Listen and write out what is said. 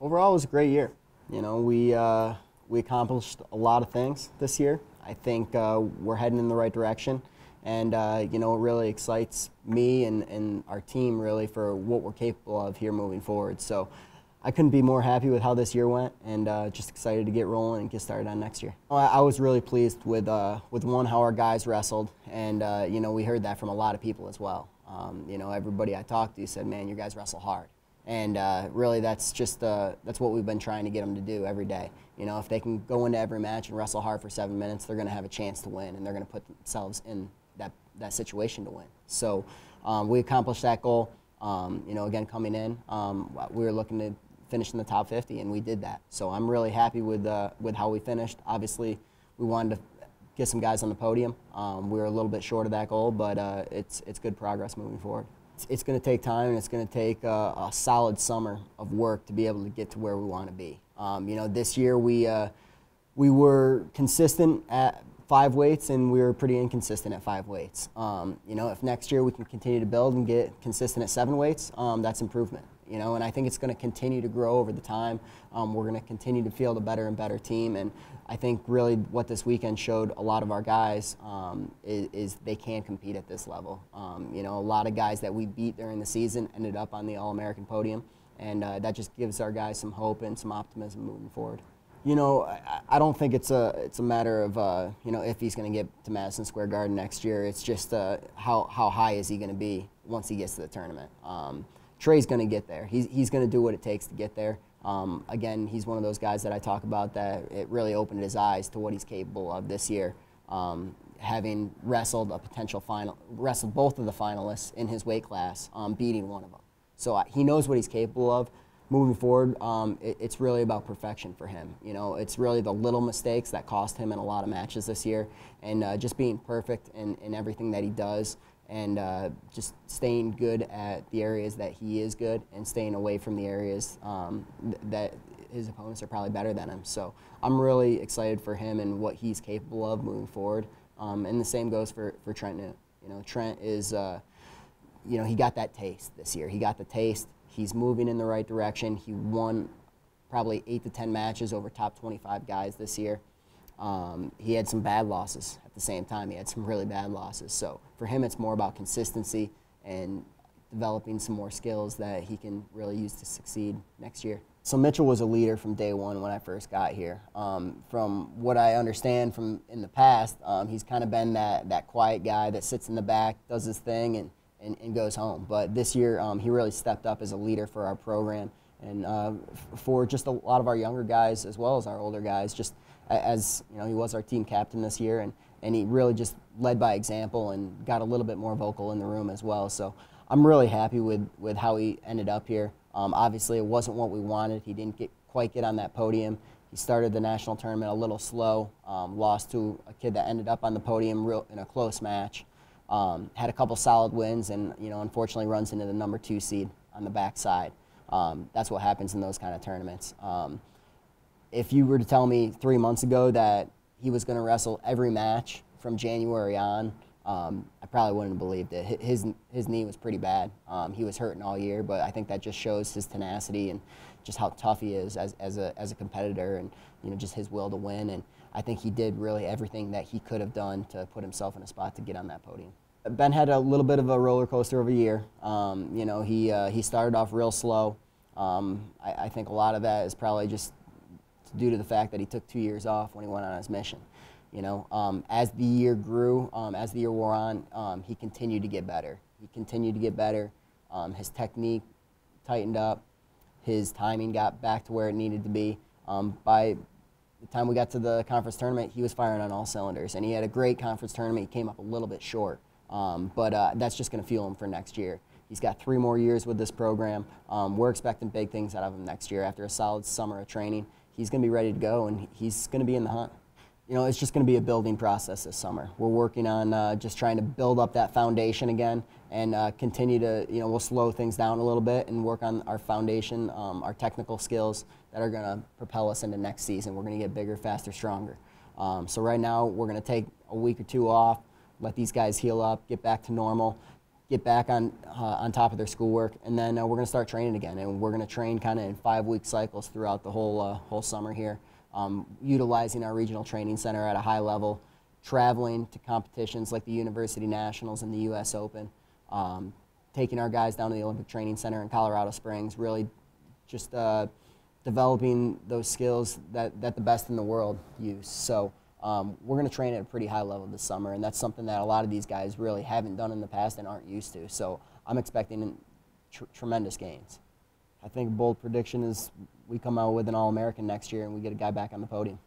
Overall, it was a great year. You know, we accomplished a lot of things this year. I think we're heading in the right direction, and you know, it really excites me and our team really for what we're capable of here moving forward. So I couldn't be more happy with how this year went, and just excited to get rolling and get started on next year. I was really pleased with one, how our guys wrestled, and you know, we heard that from a lot of people as well. You know, everybody I talked to said, "Man, your guys wrestle hard." And really, that's what we've been trying to get them to do every day. You know, if they can go into every match and wrestle hard for 7 minutes, they're going to have a chance to win, and they're going to put themselves in that situation to win. So we accomplished that goal. You know, again, coming in, we were looking to finish in the top 50, and we did that. So I'm really happy with how we finished. Obviously, we wanted to get some guys on the podium. We were a little bit short of that goal, but it's good progress moving forward. It's going to take time, and it's going to take a solid summer of work to be able to get to where we want to be. You know, this year we were consistent at 5 weights, and we were pretty inconsistent at 5 weights. You know, if next year we can continue to build and get consistent at 7 weights, that's improvement. You know, and I think it's going to continue to grow over the time. We're going to continue to field a better and better team, and I think really what this weekend showed a lot of our guys is they can compete at this level. You know, a lot of guys that we beat during the season ended up on the All-American podium, and that just gives our guys some hope and some optimism moving forward. You know, I don't think it's a matter of you know, if he's going to get to Madison Square Garden next year. It's just how high is he going to be once he gets to the tournament. Trey's going to get there. He's going to do what it takes to get there. Again, he's one of those guys that I talk about that it really opened his eyes to what he's capable of this year, having wrestled both of the finalists in his weight class, beating one of them. So he knows what he's capable of. Moving forward, it's really about perfection for him. You know, it's really the little mistakes that cost him in a lot of matches this year, and just being perfect in everything that he does, and just staying good at the areas that he is good and staying away from the areas that his opponents are probably better than him. So I'm really excited for him and what he's capable of moving forward. And the same goes for Trent Newt. You know, Trent is, you know, he got that taste this year. He got the taste. He's moving in the right direction. He won probably 8 to 10 matches over top 25 guys this year. He had some bad losses at the same time. He had some really bad losses. So for him, it's more about consistency and developing some more skills that he can really use to succeed next year. So Mitchell was a leader from day one when I first got here. From what I understand from in the past, he's kind of been that quiet guy that sits in the back, does his thing, and goes home. But this year, he really stepped up as a leader for our program and for just a lot of our younger guys as well as our older guys. Just as you know, he was our team captain this year, and he really just led by example and got a little bit more vocal in the room as well. So I'm really happy with how he ended up here. Obviously, it wasn't what we wanted. He didn't quite get on that podium. He started the national tournament a little slow, lost to a kid that ended up on the podium in a close match. Had a couple solid wins, and you know, unfortunately runs into the number 2 seed on the backside. That's what happens in those kind of tournaments. If you were to tell me 3 months ago that he was going to wrestle every match from January on, I probably wouldn't have believed it. His knee was pretty bad. He was hurting all year, but I think that just shows his tenacity and just how tough he is as a competitor, and you know, just his will to win. And I think he did really everything that he could have done to put himself in a spot to get on that podium. Ben had a little bit of a roller coaster of a year. You know, he started off real slow. I think a lot of that is probably just due to the fact that he took 2 years off when he went on his mission. You know, as the year grew, as the year wore on, he continued to get better. He continued to get better. His technique tightened up. His timing got back to where it needed to be. By the time we got to the conference tournament, he was firing on all cylinders, and he had a great conference tournament. He came up a little bit short, but that's just going to fuel him for next year. He's got 3 more years with this program. We're expecting big things out of him next year. After a solid summer of training, he's going to be ready to go, and he's going to be in the hunt. You know, it's just going to be a building process this summer. We're working on just trying to build up that foundation again and continue to, you know, we'll slow things down a little bit and work on our foundation, our technical skills that are going to propel us into next season. We're going to get bigger, faster, stronger. So right now we're going to take a week or 2 off, let these guys heal up, get back to normal, get back on top of their schoolwork, and then we're going to start training again, and we're going to train kind of in 5-week cycles throughout the whole summer here, utilizing our regional training center at a high level, traveling to competitions like the University Nationals and the U.S. Open, taking our guys down to the Olympic Training Center in Colorado Springs, really just developing those skills that the best in the world use. So we're going to train at a pretty high level this summer, and that's something that a lot of these guys really haven't done in the past and aren't used to. So I'm expecting tremendous gains. I think a bold prediction is we come out with an All-American next year and we get a guy back on the podium.